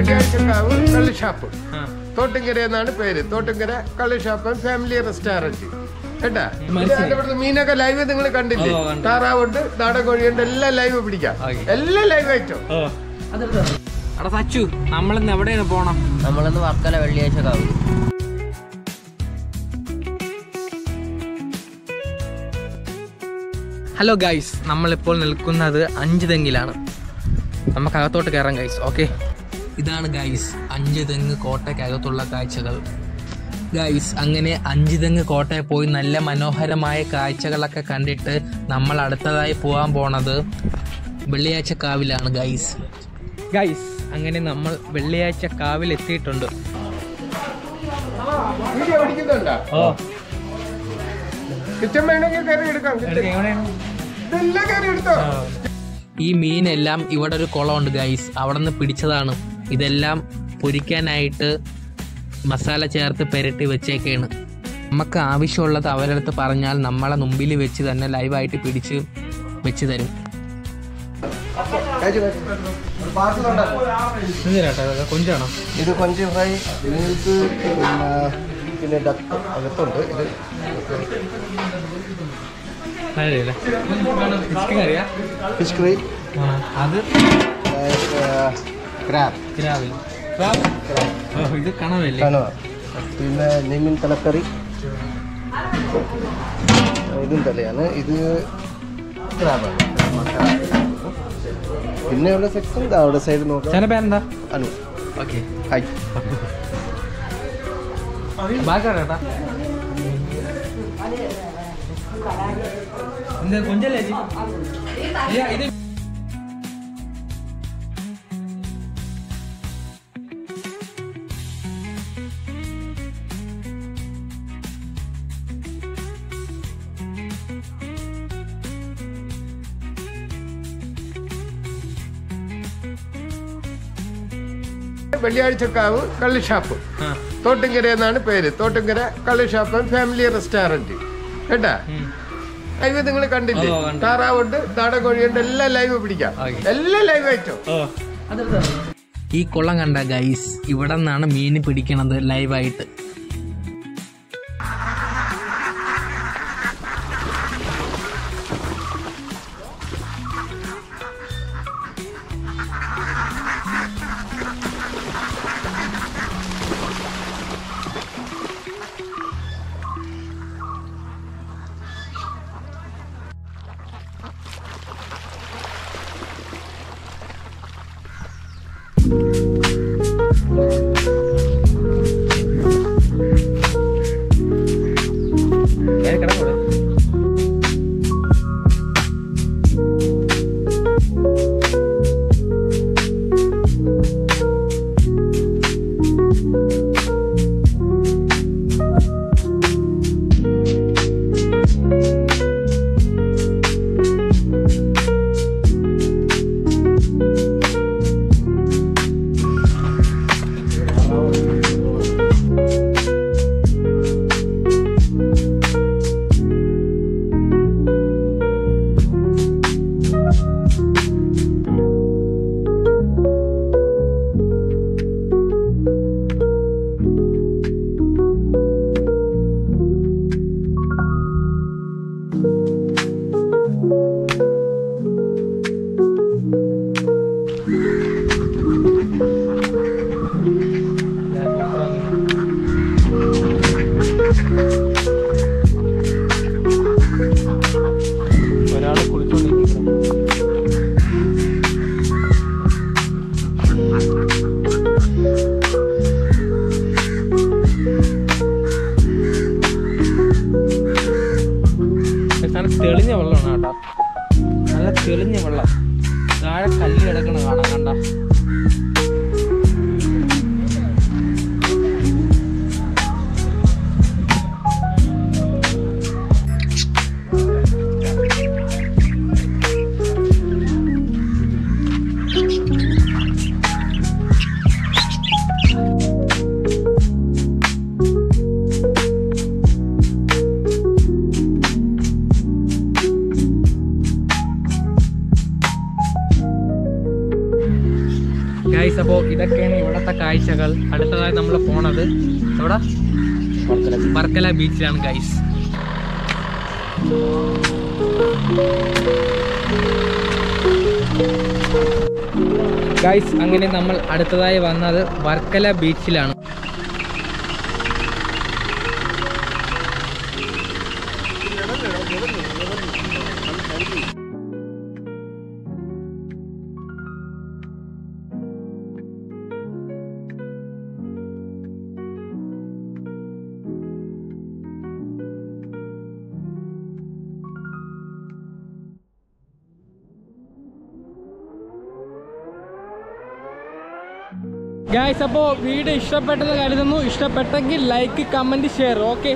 വെള്ളിയാഴ്ചക്കാവ് കള്ളുഷാപ്പ്. തോട്ടുംകര എന്നാണ് പേര്. തോട്ടുംകര കള്ളുഷാപ്പ് ഫാമിലി റെസ്റ്റോറന്റ് കേട്ടാ. ഇവിടുത്തെ മീനൊക്കെ ലൈവ് നിങ്ങൾ കണ്ടില്ലേ? താറാവുണ്ട്, നാടൻ കോഴിയുണ്ട്, എല്ലാം ലൈവ് പിടിക്കാം. എല്ലാം ലൈവ് ആയിട്ടോ. നമ്മളിന്ന് എവിടെയാണ് പോണം? നമ്മളിന്ന് വർക്കല വെള്ളിയാഴ്ചക്കാവ്. ഹലോ ഗൈസ്, നമ്മളിപ്പോൾ നിൽക്കുന്നത് 5 തെങ്ങിലാണ്. നമുക്ക് അകത്തോട്ട് കയറാം ഗൈസ്. ഓക്കെ, ഇതാണ് ഗൈസ് 5 തെങ്ങ് കോട്ടയ്ക്കകത്തുള്ള കാഴ്ചകൾ. ഗൈസ്, അങ്ങനെ 5 തെങ്ങ് കോട്ടയിൽ പോയി നല്ല മനോഹരമായ കാഴ്ചകളൊക്കെ കണ്ടിട്ട് നമ്മൾ അടുത്തതായി പോകാൻ പോണത് വെള്ളിയാഴ്ചക്കാവിലാണ് ഗൈസ്. ഗൈസ്, അങ്ങനെ നമ്മൾ വെള്ളിയാഴ്ചക്കാവിൽ എത്തിയിട്ടുണ്ട്. ഈ മീനെല്ലാം ഇവിടെ ഒരു കുളമുണ്ട് ഗൈസ്, അവിടെ നിന്ന് പിടിച്ചതാണ്. ഇതെല്ലാം പൊരിക്കാനായിട്ട് മസാല ചേർത്ത് പെരട്ടി വെച്ചേക്കാണ്. നമുക്ക് ആവശ്യമുള്ളത് അവരടുത്ത് പറഞ്ഞാൽ നമ്മളെ മുമ്പിൽ വെച്ച് തന്നെ ലൈവായിട്ട് പിടിച്ച് വെച്ച് തരും. കൊഞ്ചാണോ ഇത്? കൊഞ്ച് ഫ്രൈ, മീൽസ്, പിന്നെ ഡക്ക് അകത്തുണ്ട്. ഇത് ഫിഷ് കറി, അത് ക്രാബ്, ഇത് കണവല്ലേ? കണവ, പിന്നെ നെയ്മീൻ തലക്കറി, ഇതും തലയാണ്. ഇത് ക്രാബാണ്. പിന്നെ ഉള്ള സെക്ഷൻ അവിടെ സൈഡ് നോക്കാം. പേരെന്താ? അനു. Okay, hi. ബാക്കിട്ടാ കൊഞ്ചല്ലേ ഇത്? വെള്ളിയാഴ്ചക്കാവ് കള്ളുഷാപ്പ്, തോട്ടുംകര എന്നാണ് പേര്. തോട്ടുംകര കള്ളുഷാപ്പ് ഫാമിലി റെസ്റ്റോറന്റ് കേട്ടാ. ലൈവ് നിങ്ങൾ കണ്ടില്ലേ? താറാവുണ്ട്, നാടൻ കോഴിയുണ്ട്, എല്ലാം ലൈവ് പിടിക്കാം. എല്ലാം ലൈവ് ആയിട്ടോ. ഈ കുളം കണ്ട ഗൈസ്, ഇവിടെ നിന്നാണ് മീൻ പിടിക്കണത് ലൈവായിട്ട്. തെളിഞ്ഞ വെള്ളമാണ് കേട്ടോ, നല്ല തെളിഞ്ഞ വെള്ളം. താഴെ കല്ല് കിടക്കണ കാണാൻ കണ്ട. ഗൈസ്, അപ്പോൾ ഇതൊക്കെയാണ് ഇവിടുത്തെ കാഴ്ചകൾ. അടുത്തതായി നമ്മൾ പോണത് എവിടെ? വർക്കല ബീച്ചിലാണ് ഗൈസ്. ഗൈസ്, അങ്ങനെ നമ്മൾ അടുത്തതായി വന്നത് വർക്കല ബീച്ചിലാണ്. ഗൈസ്, അപ്പോൾ വീഡിയോ ഇഷ്ടപ്പെട്ടെന്ന് കരുതുന്നു. ഇഷ്ടപ്പെട്ടെങ്കിൽ ലൈക്ക്, കമൻറ്റ്, ഷെയർ. ഓക്കെ.